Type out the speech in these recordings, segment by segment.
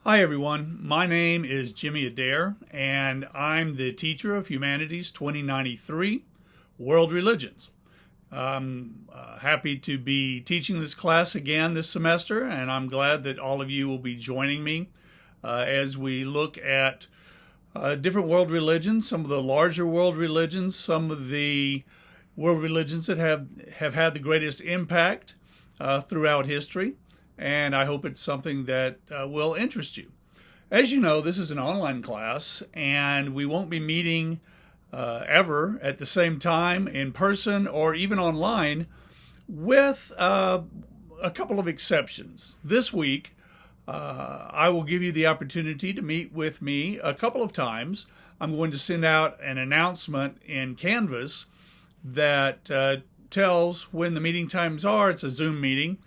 Hi everyone, my name is Jimmy Adair and I'm the teacher of Humanities 2093, World Religions. I'm happy to be teaching this class again this semester, and I'm glad that all of you will be joining me as we look at different world religions, some of the larger world religions, some of the world religions that have had the greatest impact throughout history, and I hope it's something that will interest you. As you know, this is an online class, and we won't be meeting ever at the same time in person or even online, with a couple of exceptions. This week, I will give you the opportunity to meet with me a couple of times. I'm going to send out an announcement in Canvas that tells when the meeting times are. It's a Zoom meeting.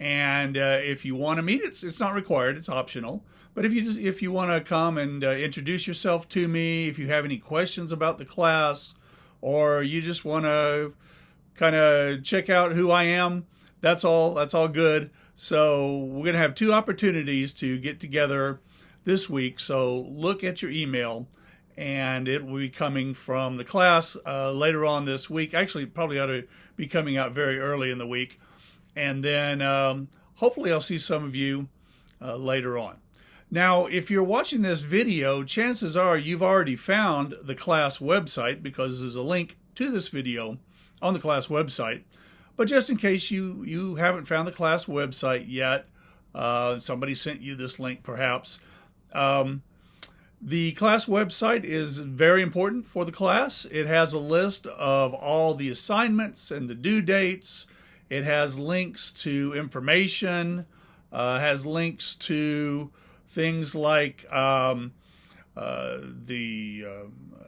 And if you want to meet, it's not required; it's optional. But if you want to come and introduce yourself to me, if you have any questions about the class, or you just want to kind of check out who I am, that's all. That's all good. So we're going to have two opportunities to get together this week. So look at your email, and it will be coming from the class later on this week. Actually, it probably ought to be coming out very early in the week. And then hopefully I'll see some of you later on. Now, if you're watching this video, chances are you've already found the class website, because there's a link to this video on the class website. But just in case you haven't found the class website yet, somebody sent you this link perhaps. The class website is very important for the class. It has a list of all the assignments and the due dates. It has links to information, has links to things like the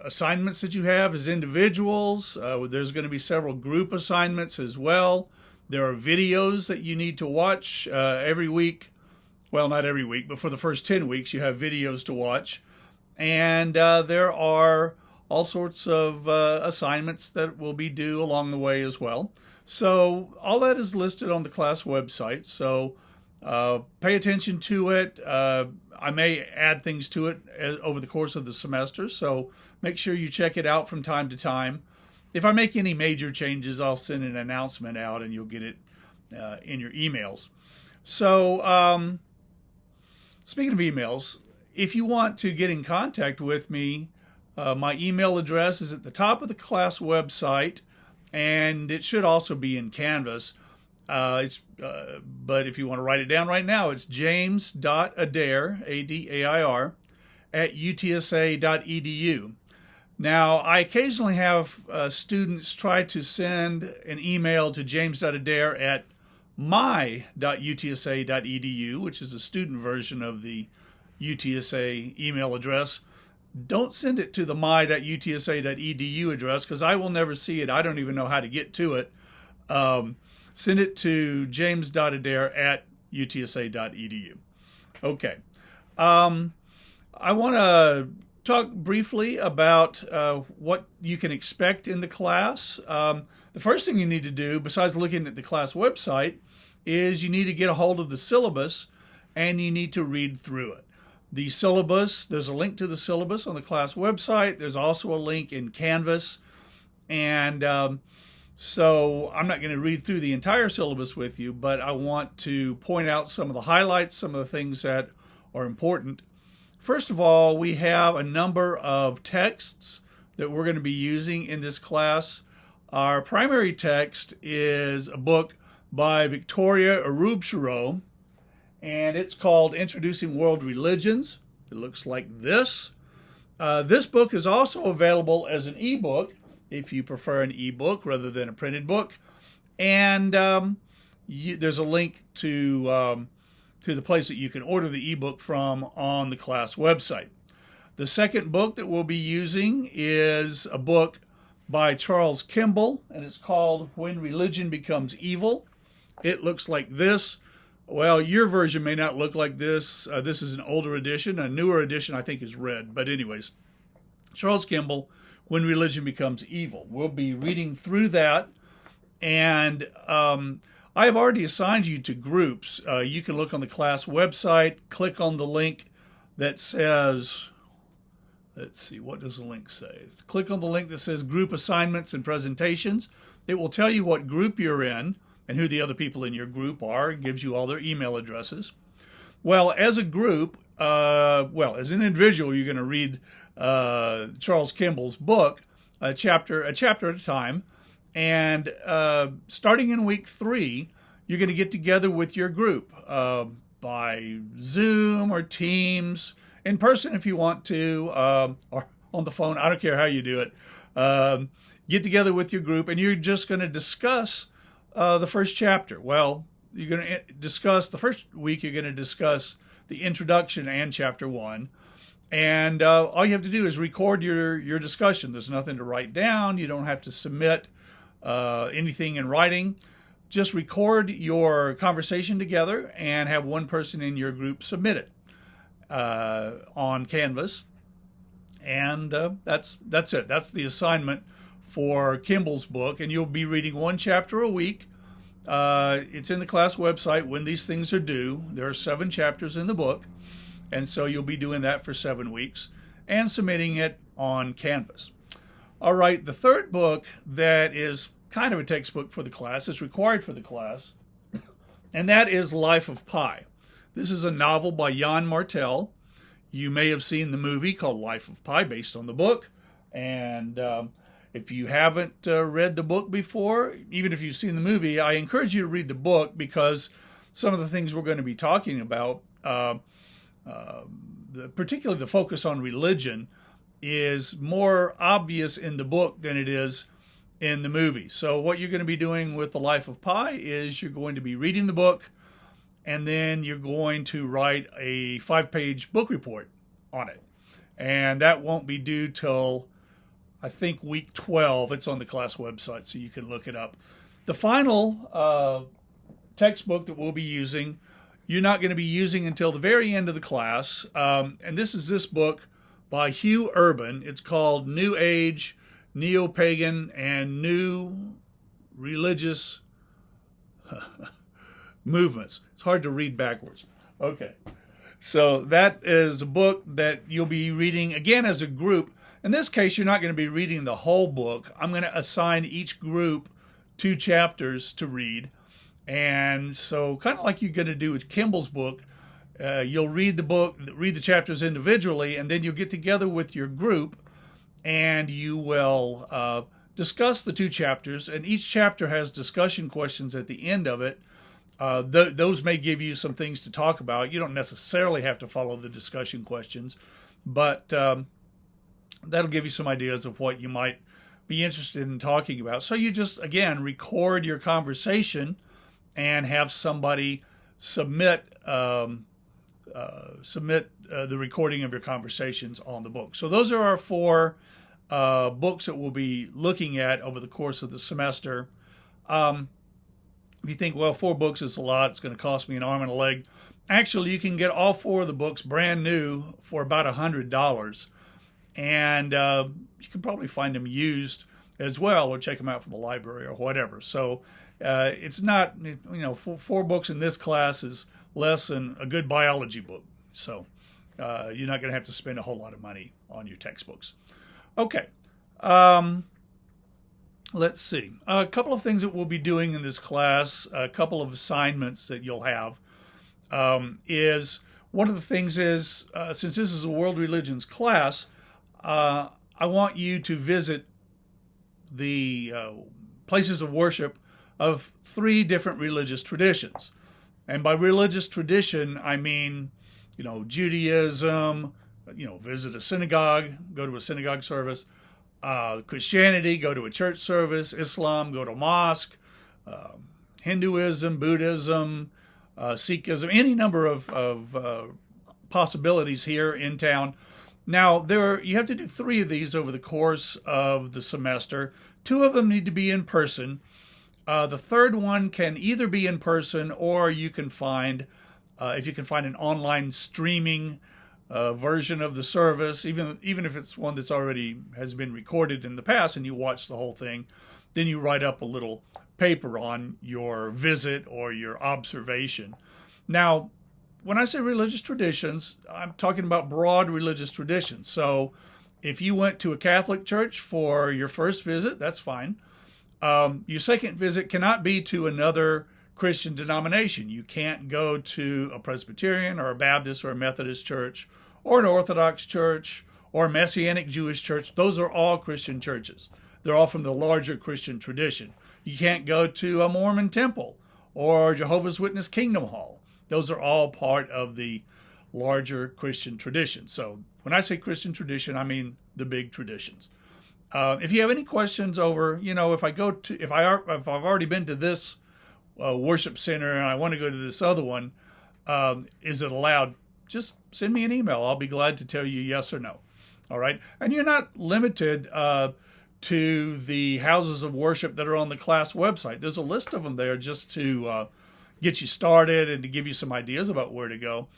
assignments that you have as individuals. There's going to be several group assignments as well. There are videos that you need to watch every week. Well, not every week, but for the first 10 weeks, you have videos to watch. And there are all sorts of assignments that will be due along the way as well. So all that is listed on the class website. So pay attention to it. I may add things to it over the course of the semester. So make sure you check it out from time to time. If I make any major changes, I'll send an announcement out and you'll get it in your emails. So speaking of emails, if you want to get in contact with me, my email address is at the top of the class website. And it should also be in Canvas. But if you want to write it down right now, it's james.adair, A-D-A-I-R, at utsa.edu. Now, I occasionally have students try to send an email to james.adair at my.utsa.edu, which is a student version of the UTSA email address. Don't send it to the my.utsa.edu address, because I will never see it. I don't even know how to get to it. Send it to james.adair at utsa.edu. Okay. I want to talk briefly about what you can expect in the class. The first thing you need to do, besides looking at the class website, is you need to get a hold of the syllabus, and you need to read through it. The syllabus, there's a link to the syllabus on the class website. There's also a link in Canvas. And so I'm not going to read through the entire syllabus with you, but I want to point out some of the highlights, some of the things that are important. First of all, we have a number of texts that we're going to be using in this class. Our primary text is a book by Victoria Arubshiro, and it's called Introducing World Religions. It looks like this. This book is also available as an ebook, if you prefer an ebook rather than a printed book. And there's a link to the place that you can order the ebook from on the class website. The second book that we'll be using is a book by Charles Kimball, and it's called When Religion Becomes Evil. It looks like this. Well, your version may not look like this. This is an older edition. A newer edition, I think, is red. But anyways, Charles Kimball, When Religion Becomes Evil. We'll be reading through that. And I have already assigned you to groups. You can look on the class website, click on the link that says, let's see, what does the link say? Click on the link that says group assignments and presentations. It will tell you what group you're in and who the other people in your group are. It gives you all their email addresses. Well, as a group, as an individual, you're going to read Charles Kimball's book, a chapter at a time. And starting in week 3, you're going to get together with your group by Zoom or Teams, in person if you want to, or on the phone. I don't care how you do it. Get together with your group, and you're just going to discuss the first chapter. Well, you're going to discuss the first week. You're going to discuss the introduction and chapter 1, and all you have to do is record your discussion. There's nothing to write down. You don't have to submit anything in writing. Just record your conversation together and have one person in your group submit it on Canvas, and that's it. That's the assignment for Kimball's book, and you'll be reading one chapter a week. It's in the class website when these things are due. There are 7 chapters in the book, and so you'll be doing that for 7 weeks and submitting it on Canvas. All right, the third book that is kind of a textbook for the class, it's required for the class, and that is Life of Pi. This is a novel by Yann Martel. You may have seen the movie called Life of Pi based on the book, and if you haven't read the book before, even if you've seen the movie, I encourage you to read the book, because some of the things we're going to be talking about, particularly the focus on religion, is more obvious in the book than it is in the movie. So what you're going to be doing with The Life of Pi is you're going to be reading the book, and then you're going to write a 5-page book report on it. And that won't be due till, I think, week 12. It's on the class website, so you can look it up. The final textbook that we'll be using, you're not going to be using until the very end of the class. And this is this book by Hugh Urban. It's called New Age, Neo-Pagan, and New Religious Movements. It's hard to read backwards. Okay. So that is a book that you'll be reading, again, as a group. In this case, you're not going to be reading the whole book. I'm going to assign each group 2 chapters to read. And so kind of like you're going to do with Kimball's book, you'll read the book, read the chapters individually, and then you'll get together with your group and you will discuss the 2 chapters. And each chapter has discussion questions at the end of it. Those may give you some things to talk about. You don't necessarily have to follow the discussion questions, but that'll give you some ideas of what you might be interested in talking about. So you just, again, record your conversation and have somebody submit the recording of your conversations on the book. So those are our 4 books that we'll be looking at over the course of the semester. If you think, well, 4 books is a lot, it's going to cost me an arm and a leg. Actually, you can get all 4 of the books brand new for about $100. And you can probably find them used as well, or check them out from the library or whatever. So it's not, 4 books in this class is less than a good biology book. So you're not going to have to spend a whole lot of money on your textbooks. Okay. Let's see. A couple of things that we'll be doing in this class, a couple of assignments that you'll have, is one of the things is, since this is a world religions class, I want you to visit the places of worship of 3 different religious traditions. And by religious tradition, I mean, Judaism, visit a synagogue, go to a synagogue service. Christianity, go to a church service. Islam, go to a mosque. Hinduism, Buddhism, Sikhism, any number of possibilities here in town. Now, you have to do 3 of these over the course of the semester. 2 of them need to be in person. The third one can either be in person, or you can find, if you can find an online streaming version of the service, even if it's one that's already has been recorded in the past and you watch the whole thing, then you write up a little paper on your visit or your observation. Now, when I say religious traditions, I'm talking about broad religious traditions. So if you went to a Catholic church for your first visit, that's fine. Your second visit cannot be to another Christian denomination. You can't go to a Presbyterian or a Baptist or a Methodist church or an Orthodox church or a Messianic Jewish church. Those are all Christian churches. They're all from the larger Christian tradition. You can't go to a Mormon temple or Jehovah's Witness Kingdom Hall. Those are all part of the larger Christian tradition. So when I say Christian tradition, I mean the big traditions. If you have any questions over, if I've already been to this worship center and I want to go to this other one, is it allowed? Just send me an email. I'll be glad to tell you yes or no. All right. And you're not limited to the houses of worship that are on the class website. There's a list of them there just to get you started and to give you some ideas about where to go.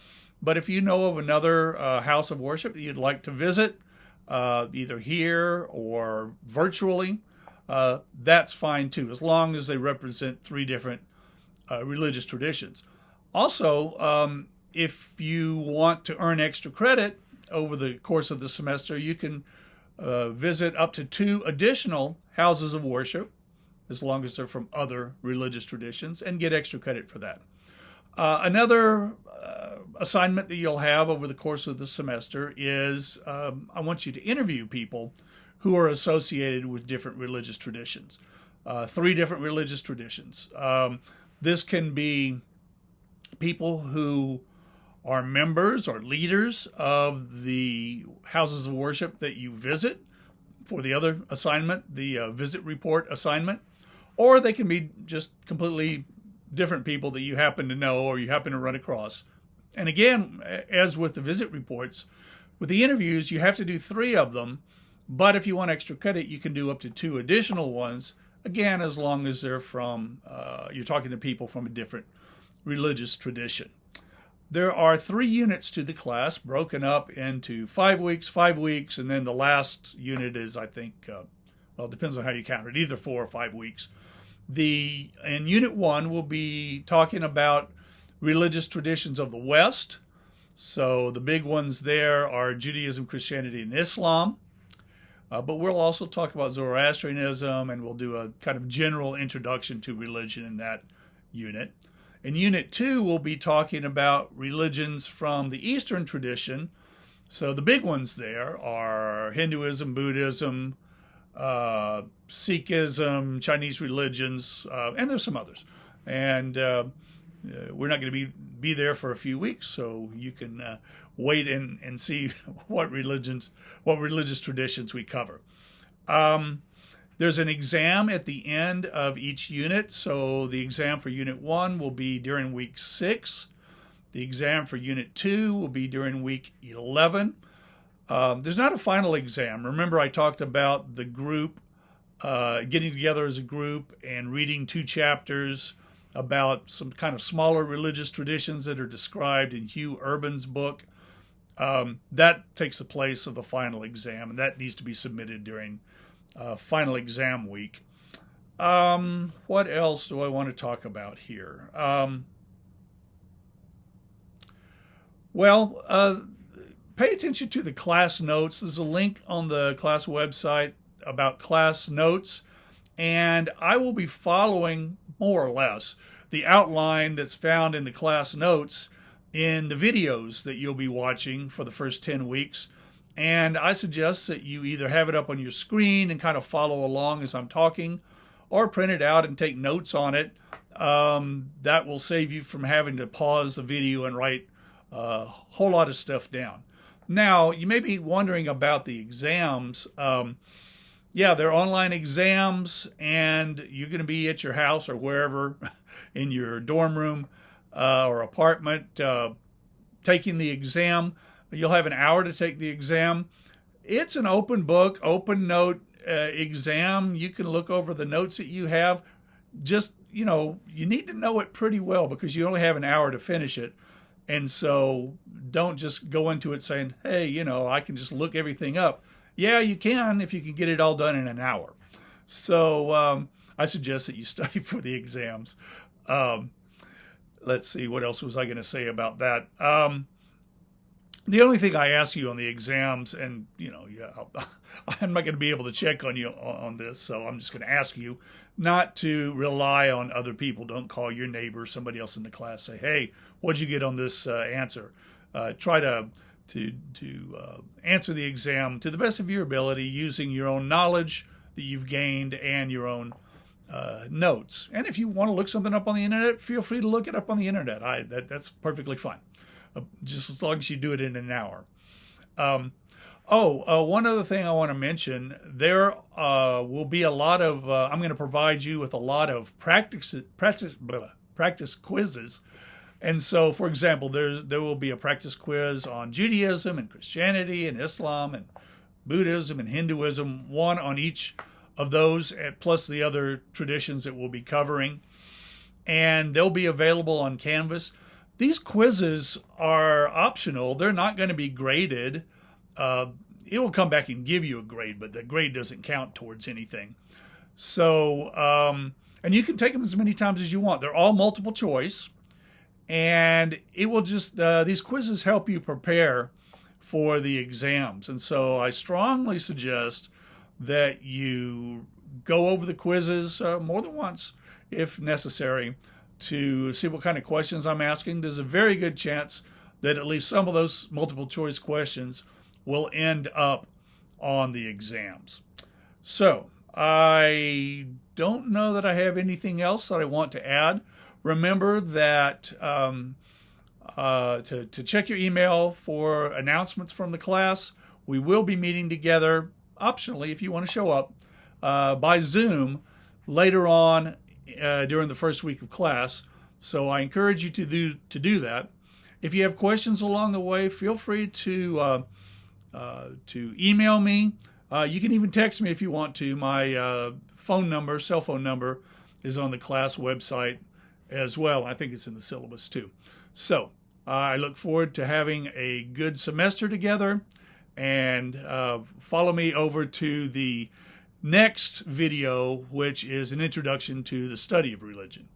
But if you know of another house of worship that you'd like to visit, either here or virtually, that's fine too, as long as they represent 3 different religious traditions. Also, if you want to earn extra credit over the course of the semester, you can visit up to 2 additional houses of worship, as long as they're from other religious traditions, and get extra credit for that. Another assignment that you'll have over the course of the semester is I want you to interview people who are associated with different religious traditions, 3 different religious traditions. This can be people who are members or leaders of the houses of worship that you visit for the other assignment, the visit report assignment, or they can be just completely different people that you happen to know or you happen to run across. And again, as with the visit reports, with the interviews, you have to do 3 of them, but if you want extra credit, you can do up to 2 additional ones, again, as long as they're from, you're talking to people from a different religious tradition. There are 3 units to the class, broken up into 5 weeks, and then the last unit is, I think, it depends on how you count it, either 4 or 5 weeks. In Unit 1, we'll be talking about religious traditions of the West. So the big ones there are Judaism, Christianity, and Islam. But we'll also talk about Zoroastrianism, and we'll do a kind of general introduction to religion in that unit. In Unit 2, we'll be talking about religions from the Eastern tradition. So the big ones there are Hinduism, Buddhism, Sikhism, Chinese religions, and there's some others. And we're not going to be there for a few weeks, so you can wait and see what religious traditions we cover. There's an exam at the end of each unit. So the exam for Unit 1 will be during week 6. The exam for Unit 2 will be during week 11. There's not a final exam. Remember, I talked about the group getting together as a group and reading 2 chapters about some kind of smaller religious traditions that are described in Hugh Urban's book. That takes the place of the final exam, and that needs to be submitted during final exam week. What else do I want to talk about here? Pay attention to the class notes. There's a link on the class website about class notes, and I will be following more or less the outline that's found in the class notes in the videos that you'll be watching for the first 10 weeks. And I suggest that you either have it up on your screen and kind of follow along as I'm talking, or print it out and take notes on it. That will save you from having to pause the video and write a whole lot of stuff down. Now, you may be wondering about the exams. They're online exams, and you're going to be at your house or wherever, in your dorm room or apartment, taking the exam. You'll have an hour to take the exam. It's an open book, open note exam. You can look over the notes that you have. Just, you need to know it pretty well because you only have an hour to finish it. And so don't just go into it saying, hey, I can just look everything up. Yeah, you can if you can get it all done in an hour. So I suggest that you study for the exams. let's see, what else was I going to say about that? The only thing I ask you on the exams, and I'm not going to be able to check on you on this, so I'm just going to ask you not to rely on other people. Don't call your neighbor, somebody else in the class, say, "Hey, what'd you get on this answer?" Try to answer the exam to the best of your ability using your own knowledge that you've gained and your own notes. And if you want to look something up on the internet, feel free to look it up on the internet. That's perfectly fine, just as long as you do it in an hour. One other thing I want to mention, there will be a lot of, I'm going to provide you with a lot of practice quizzes. And so, for example, there will be a practice quiz on Judaism and Christianity and Islam and Buddhism and Hinduism, one on each of those, plus the other traditions that we'll be covering. And they'll be available on Canvas. These quizzes are optional. They're not going to be graded. It will come back and give you a grade, but the grade doesn't count towards anything. So, and you can take them as many times as you want. They're all multiple choice. And it will just, these quizzes help you prepare for the exams. And so I strongly suggest that you go over the quizzes more than once, if necessary, to see what kind of questions I'm asking. There's a very good chance that at least some of those multiple choice questions will end up on the exams. So I don't know that I have anything else that I want to add. Remember that to check your email for announcements from the class. We will be meeting together, optionally, if you want to show up, by Zoom later on during the first week of class. So I encourage you to do that. If you have questions along the way, feel free to email me. You can even text me if you want to. My cell phone number, is on the class website as well. I think it's in the syllabus too. So I look forward to having a good semester together, and follow me over to the next video, which is an introduction to the study of religion.